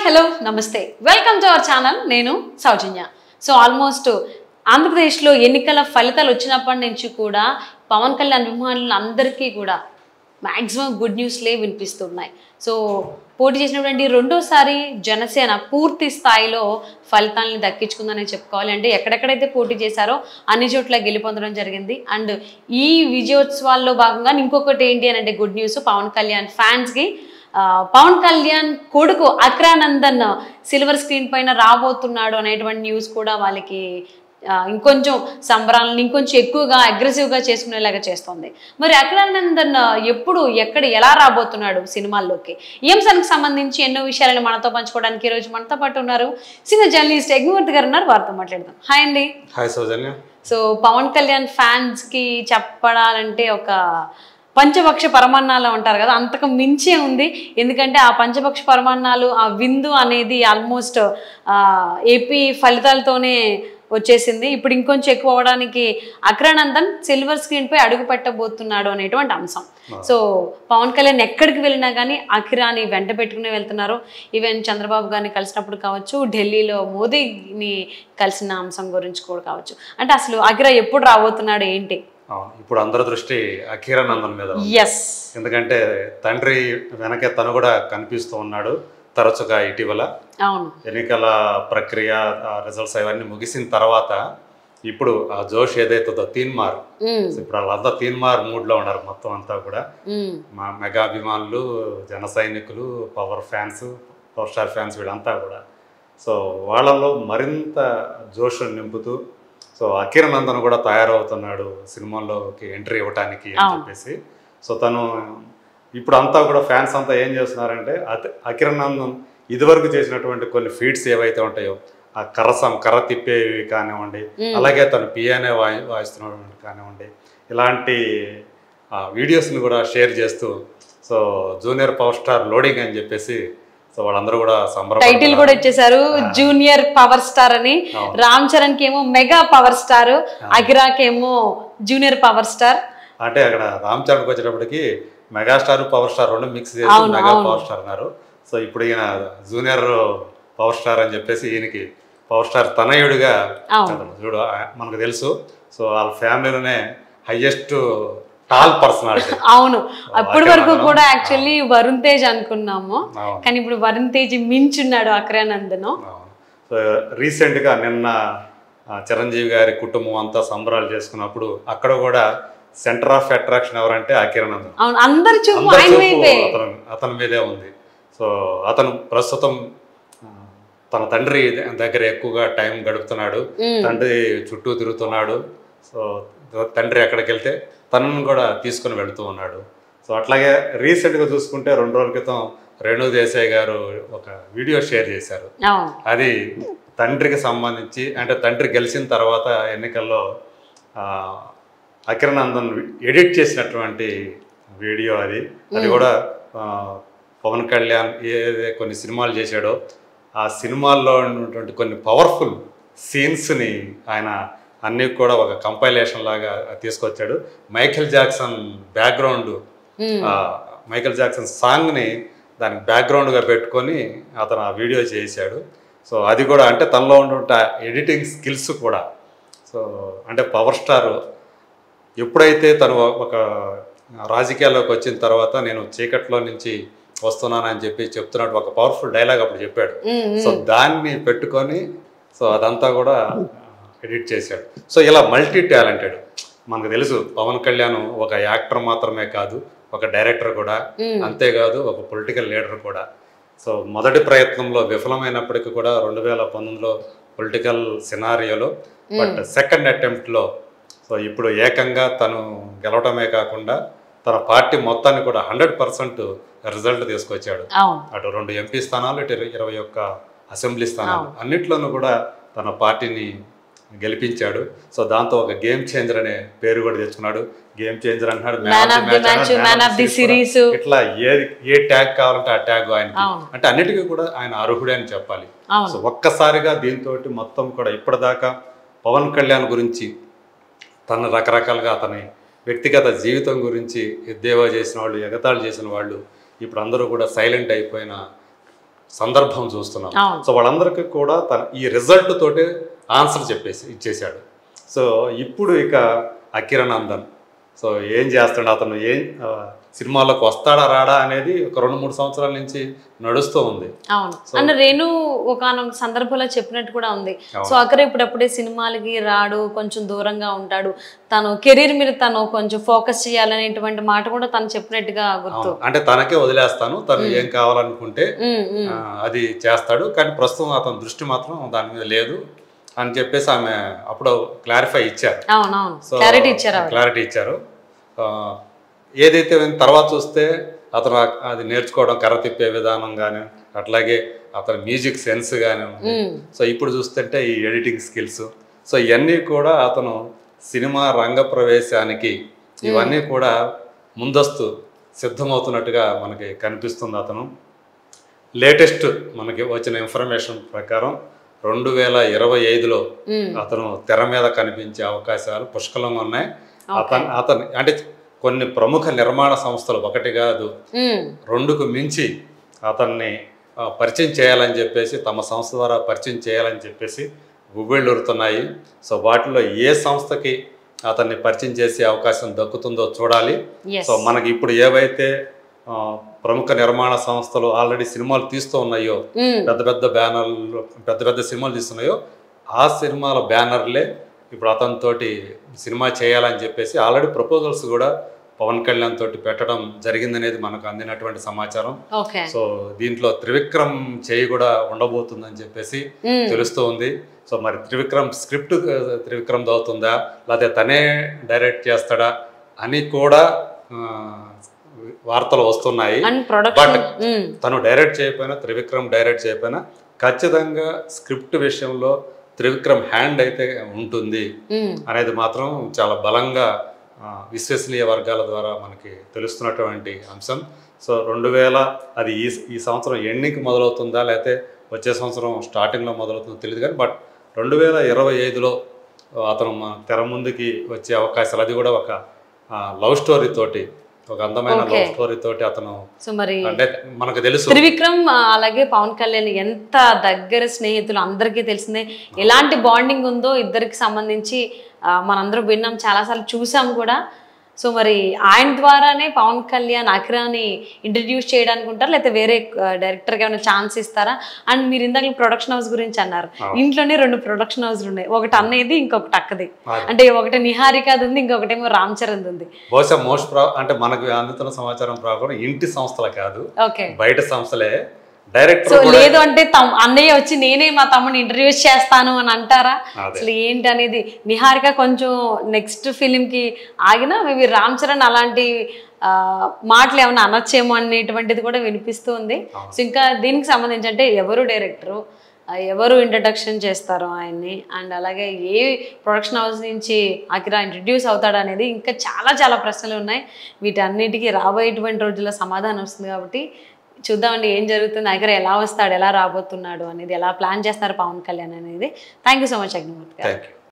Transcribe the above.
Hello నమస్తే welcome to our channel నేను సౌజన్య so almost ఆంధ్రప్రదేశ్లో ఎన్నికల ఫలితాలు వచ్చినప్పటి నుంచి కూడా పవన్ కళ్యాణ్ అభిమానులు అందరికీ కూడా మ్యాక్సిమం గుడ్ న్యూస్లే వినిపిస్తున్నాయి సో పోటీ చేసినటువంటి రెండోసారి జనసేన పూర్తి స్థాయిలో ఫలితాలను దక్కించుకుందని చెప్పుకోవాలి అంటే ఎక్కడెక్కడైతే పోటీ చేశారో అన్ని చోట్ల గెలుపొందడం జరిగింది అండ్ ఈ విజయోత్సవాల్లో భాగంగా ఇంకొకటి ఏంటి అని అంటే గుడ్ న్యూస్ పవన్ కళ్యాణ్ ఫ్యాన్స్కి పవన్ కళ్యాణ్ కొడుకు అక్రానందన్ సిల్వర్ స్క్రీన్ పైన రాబోతున్నాడు అనేటువంటి న్యూస్ కూడా వాళ్ళకి ఇంకొంచెం సంబరాలను ఇంకొంచెం ఎక్కువగా అగ్రెసివ్గా చేసుకునేలాగా చేస్తుంది. మరి అక్రానందన్ ఎప్పుడు ఎక్కడ ఎలా రాబోతున్నాడు సినిమాల్లోకి ఈ అంశానికి సంబంధించి ఎన్నో విషయాలను మనతో పంచుకోవడానికి ఈరోజు మనతో పాటు ఉన్నారు సీనియర్ జర్నలిస్ట్ యజ్ఞమూర్తి గారు ఉన్నారు. వారితో మాట్లాడదాం. హాయ్ అండి. హాయ్ సౌజన్య. సో పవన్ కళ్యాణ్ ఫ్యాన్స్కి చెప్పడాలంటే ఒక పంచపక్ష పరమాన్నాలు అంటారు కదా, అంతకు మించే ఉంది. ఎందుకంటే ఆ పంచపక్ష పరమాన్నాలు ఆ విందు అనేది ఆల్మోస్ట్ ఏపీ ఫలితాలతోనే వచ్చేసింది. ఇప్పుడు ఇంకొంచెం ఎక్కువ అవడానికి అక్రానందన్ సిల్వర్ స్క్రీన్ పై అడుగు పెట్టబోతున్నాడు అనేటువంటి అంశం. సో పవన్ కళ్యాణ్ ఎక్కడికి వెళ్ళినా కానీ అఖిరాని వెంట పెట్టుకునే వెళ్తున్నారు. ఈవెన్ చంద్రబాబు గారిని కలిసినప్పుడు కావచ్చు, ఢిల్లీలో మోదీని కలిసిన అంశం గురించి కూడా కావచ్చు. అంటే అసలు అఖిరా ఎప్పుడు రాబోతున్నాడు ఏంటి? ఇప్పుడు అందరి దృష్టి అఖిరానందన్ మీద. ఎందుకంటే తండ్రి వెనకే తను కూడా కనిపిస్తూ ఉన్నాడు తరచుగా. ఇటీవల ఎన్నికల ప్రక్రియ రిజల్ట్స్ అవన్నీ ముగిసిన తర్వాత ఇప్పుడు ఆ జోష్ ఏదైతుందో తీన్మార్, ఇప్పుడు వాళ్ళంతా తీన్మార్ మూడ్ లో ఉన్నారు మొత్తం అంతా కూడా. మా మెగా అభిమానులు, జన సైనికులు, power fans, power star fans వీళ్ళంతా కూడా. సో వాళ్ళలో మరింత జోష్ నింపుతూ సో అఖిరానందన్ కూడా తయారవుతున్నాడు సినిమాల్లోకి ఎంట్రీ ఇవ్వటానికి అని చెప్పేసి. సో తను ఇప్పుడు అంతా కూడా ఫ్యాన్స్ అంతా ఏం చేస్తున్నారంటే అఖిరానందన్ ఇదివరకు చేసినటువంటి కొన్ని ఫీట్స్ ఏవైతే ఉంటాయో ఆ కర్ర తిప్పేవి కానివ్వండి, అలాగే తను పియానో వాయిస్తున్నటువంటి కానివ్వండి, ఇలాంటి వీడియోస్ని కూడా షేర్ చేస్తూ so junior power star loading అని చెప్పేసి సో వాళ్ళందరూ కూడా టైటిల్ కూడా ఇచ్చేసారు జూనియర్ పవర్ స్టార్ అని. రామ్ చరణ్ కి ఏమో మెగా పవర్ స్టార్, అఖిరాకి ఏమో జూనియర్ పవర్ స్టార్. అంటే అక్కడ రామ్ చరణ్ కి వచ్చేటప్పటికి మెగాస్టార్ పవర్ స్టార్ రెండు మిక్స్ చేసి మెగా పవర్ స్టార్ అన్నారు. సో ఇప్పుడు ఈయన జూనియర్ పవర్ స్టార్ అని చెప్పేసి ఈయనకి పవర్ స్టార్ తనయుడిగా చూడు మనకు తెలుసు. సో వాళ్ళ ఫ్యామిలీలోనే హైయెస్ట్ టాల్ పర్సనాలిటీ. అవును, అప్పటి వరకు కూడా యాక్చువల్లీ వరుణ్ తేజ్ అనుకున్నాము, కానీ ఇప్పుడు వరుణ్ తేజ్ మించున్నాడు అక్రానందన్. సో రీసెంట్ గా నిన్న చిరంజీవి గారి కుటుంబం అంతా సంబరాలు చేసుకున్నప్పుడు అక్కడ కూడా సెంటర్ ఆఫ్ అట్రాక్షన్ ఎవరంటే అఖిరానందన్. అతని మీదే ఉంది. సో అతను ప్రస్తుతం తన తండ్రి దగ్గర ఎక్కువగా టైం గడుపుతున్నాడు, తండ్రి చుట్టూ తిరుగుతున్నాడు. సో తండ్రి ఎక్కడికి వెళ్తే తనను కూడా తీసుకుని వెళుతూ ఉన్నాడు. సో అట్లాగే రీసెంట్గా చూసుకుంటే 2 రోజుల క్రితం రేణు దేశాయ్ గారు ఒక వీడియో షేర్ చేశారు. అది తండ్రికి సంబంధించి, అంటే తండ్రి గెలిచిన తర్వాత ఎన్నికల్లో అఖిరానందన్ ఎడిట్ చేసినటువంటి వీడియో అది కూడా పవన్ కళ్యాణ్ ఏదైతే కొన్ని సినిమాలు చేశాడో ఆ సినిమాల్లో ఉన్నటువంటి కొన్ని పవర్ఫుల్ సీన్స్ని ఆయన అన్నీ కూడా ఒక కంపైలేషన్ లాగా తీసుకొచ్చాడు. Michael Jackson background, Michael Jackson సాంగ్ని దానికి బ్యాక్గ్రౌండ్గా పెట్టుకొని అతను ఆ వీడియో చేశాడు. సో అది కూడా అంటే తనలో ఉండే ఎడిటింగ్ స్కిల్స్ కూడా. సో అంటే పవర్ స్టార్ ఎప్పుడైతే తను ఒక రాజకీయాల్లోకి వచ్చిన తర్వాత నేను చీకట్లో నుంచి వస్తున్నానని చెప్పి చెప్తున్నట్టు ఒక పవర్ఫుల్ డైలాగ్ అప్పుడు చెప్పాడు. సో దాన్ని పెట్టుకొని సో అదంతా కూడా ఎడిట్ చేశాడు. సో ఇలా మల్టీ టాలెంటెడ్. మనకు తెలుసు పవన్ కళ్యాణ్ ఒక యాక్టర్ మాత్రమే కాదు, ఒక డైరెక్టర్ కూడా, అంతేకాదు ఒక పొలిటికల్ లీడర్ కూడా. సో మొదటి ప్రయత్నంలో విఫలమైనప్పటికీ కూడా 2019లో పొలిటికల్ సినారియోలో, బట్ సెకండ్ అటెంప్ట్లో సో ఇప్పుడు ఏకంగా తను గెలవటమే కాకుండా తన పార్టీ మొత్తాన్ని కూడా 100% రిజల్ట్ తీసుకొచ్చాడు. అటు 2 ఎంపీ స్థానాలు, ఇటు 21 అసెంబ్లీ స్థానాలు, అన్నిట్లోనూ కూడా తన పార్టీని గెలిపించాడు. సో దాంతో ఒక గేమ్ చేంజర్ అనే పేరు కూడా తెచ్చుకున్నాడు. గేమ్ చేంజర్ అంటున్నాడు, ఇట్లా ఏ ట్యాగ్ కావాలంటే ఆ ట్యాగ్ ఆయనకి, అంటే అన్నిటికీ కూడా ఆయన అర్హుడే అని చెప్పాలి. సో ఒక్కసారిగా దీంతో మొత్తం కూడా ఇప్పటిదాకా పవన్ కళ్యాణ్ గురించి తన రకరకాలుగా అతని వ్యక్తిగత జీవితం గురించి ఎద్దేవా చేసిన వాళ్ళు, ఎగతాళి చేసిన వాళ్ళు ఇప్పుడు అందరూ కూడా సైలెంట్ అయిపోయిన సందర్భం చూస్తున్నాం. అవును. సో వాళ్ళందరికీ కూడా తన ఈ రిజల్ట్ తోటి ఆన్సర్ ఇచ్చేసాడు. సో ఇప్పుడు ఇక అకిరానందన్ సో ఏం చేస్తాడు, అతను సినిమాల్లోకి వస్తాడా రాడా అనేది ఒక 2-3 సంవత్సరాల నుంచి నడుస్తూ ఉంది. అవును. అండ్ రేణు ఒకనొక సందర్భంలో చెప్పినట్టు కూడా ఉంది. సో అక్కడే ఇప్పుడప్పుడే సినిమాలకి రాడు, కొంచెం దూరంగా ఉంటాడు, తను కెరీర్ మీద తను కొంచెం ఫోకస్ చేయాలనేటువంటి మాట కూడా తను చెప్పినట్టుగా గుర్తు. అంటే తనకే వదిలేస్తాను, తను ఏం కావాలనుకుంటే అది చేస్తాడు, కానీ ప్రస్తుతం అతని దృష్టి మాత్రం దాని మీద లేదు అని చెప్పేసి ఆమె అప్పుడు క్లారిఫై ఇచ్చారు. అవునవును, క్లారిటీ ఇచ్చారు. ఏదైతే తర్వాత చూస్తే అతను అది నేర్చుకోవడం, కర్ర తిప్పే విధానం కానీ, అట్లాగే అతని మ్యూజిక్ సెన్స్ కానీ, సో ఇప్పుడు చూస్తుంటే ఈ ఎడిటింగ్ స్కిల్స్, సో ఇవన్నీ కూడా అతను సినిమా రంగ ప్రవేశానికి ఇవన్నీ కూడా ముందస్తు సిద్ధమవుతున్నట్టుగా మనకి కనిపిస్తుంది. అతను లేటెస్ట్ మనకి వచ్చిన ఇన్ఫర్మేషన్ ప్రకారం 2025లో అతను తెర మీద కనిపించే అవకాశాలు పుష్కలంగా ఉన్నాయి. అతను అంటే కొన్ని ప్రముఖ నిర్మాణ సంస్థలు, ఒకటి కాదు 2కు మించి అతన్ని పరిచయం చేయాలని చెప్పేసి, తమ సంస్థ ద్వారా పరిచయం చేయాలని చెప్పేసి గుబిళ్ళురుతున్నాయి. సో వాటిలో ఏ సంస్థకి అతన్ని పరిచయం చేసే అవకాశం దక్కుతుందో చూడాలి. సో మనకి ఇప్పుడు ఏవైతే ప్రముఖ నిర్మాణ సంస్థలు ఆల్రెడీ సినిమాలు తీస్తూ ఉన్నాయో, పెద్ద పెద్ద బ్యానర్లు, పెద్ద పెద్ద సినిమాలు తీస్తున్నాయో, ఆ సినిమాల బ్యానర్లే ఇప్పుడు అతనితోటి సినిమా చేయాలని చెప్పేసి ఆల్రెడీ ప్రపోజల్స్ కూడా పవన్ కళ్యాణ్ తోటి పెట్టడం జరిగిందనేది మనకు అందినటువంటి సమాచారం. సో దీంట్లో త్రివిక్రమ్ చేయి కూడా ఉండబోతుందని చెప్పేసి తెలుస్తూ ఉంది. సో మరి త్రివిక్రమ్ స్క్రిప్ట్ త్రివిక్రమ్ అవుతుందా, లేకపోతే తనే డైరెక్ట్ చేస్తాడా అని కూడా వార్తలు వస్తున్నాయి. బట్ తను డైరెక్ట్ చేయకపోయినా, త్రివిక్రమ్ డైరెక్ట్ చేయకపోయినా ఖచ్చితంగా స్క్రిప్ట్ విషయంలో త్రివిక్రమ్ హ్యాండ్ అయితే ఉంటుంది అనేది మాత్రం చాలా బలంగా విశ్వసనీయ వర్గాల ద్వారా మనకి తెలుస్తున్నటువంటి అంశం. సో 2000 అది ఈ సంవత్సరం ఎండింగ్కి మొదలవుతుందా, లేకపోతే వచ్చే సంవత్సరం స్టార్టింగ్లో మొదలవుతుందో తెలియదు, కానీ బట్ 2025లో అతను తెర ముందుకి వచ్చే అవకాశాలు, అది కూడా ఒక లవ్ స్టోరీ తోటి, ఒక అందమైన లవ్ స్టోరీ తోటి అతను. సో మరి అంటే మనకు తెలుసు త్రివిక్రమ్ అలాగే పవన్ కళ్యాణ్ ఎంత దగ్గర స్నేహితులు అందరికీ తెలిసిందే. ఎలాంటి బాండింగ్ ఉందో ఇద్దరికి సంబంధించి మనందరం విన్నాం, చాలాసార్లు చూసాం కూడా. సో మరి ఆయన ద్వారానే పవన్ కళ్యాణ్ అకిరాని ఇంట్రడ్యూస్ చేయడానికి ఉంటారు, లేకపోతే వేరే డైరెక్టర్కి ఏమైనా ఛాన్స్ ఇస్తారా? అండ్ మీరు ఇందాక ప్రొడక్షన్ హౌస్ గురించి అన్నారు. ఇంట్లోనే 2 ప్రొడక్షన్ హౌస్లు ఉన్నాయి, ఒకటి అన్నది, ఇంకొకటి అక్కది. అంటే ఒకటి నిహారికది ఉంది, ఇంకొకటేమో రామ్ చరణ్ ఉంది. బహుశా అంటే మనకు అందుతున్న సమాచారం ప్రకారం ఇంటి సంస్థలు కాదు, బయట సంస్థలే. డైరెక్టర్ లేదు అంటే అన్నయ్య వచ్చి నేనే మా తమ్ముని ఇంట్రడ్యూస్ చేస్తాను అని అంటారా? అసలు ఏంటి అనేది. నిహారిక కొంచెం నెక్స్ట్ ఫిలిం కి ఆగినా మేబీ రామ్ చరణ్ అలాంటి మాటలు ఏమైనా అనొచ్చేమో అనేటువంటిది కూడా వినిపిస్తుంది. సో ఇంకా దీనికి సంబంధించి అంటే ఎవరు డైరెక్టరు, ఎవరు ఇంట్రడక్షన్ చేస్తారు ఆయన్ని, అండ్ అలాగే ఏ ప్రొడక్షన్ హౌస్ నుంచి అకిరా ఇంట్రడ్యూస్ అవుతాడు అనేది ఇంకా చాలా చాలా ప్రశ్నలు ఉన్నాయి. వీటన్నిటికీ రాబోయేటువంటి రోజుల్లో సమాధానం వస్తుంది. కాబట్టి చూద్దామండి ఏం జరుగుతుంది, అకిరా ఎలా వస్తాడు, ఎలా రాబోతున్నాడు అనేది, ఎలా ప్లాన్ చేస్తారు పవన్ కళ్యాణ్ అనేది. థ్యాంక్ యూ సో మచ్ అగ్నిమూర్తి గారు.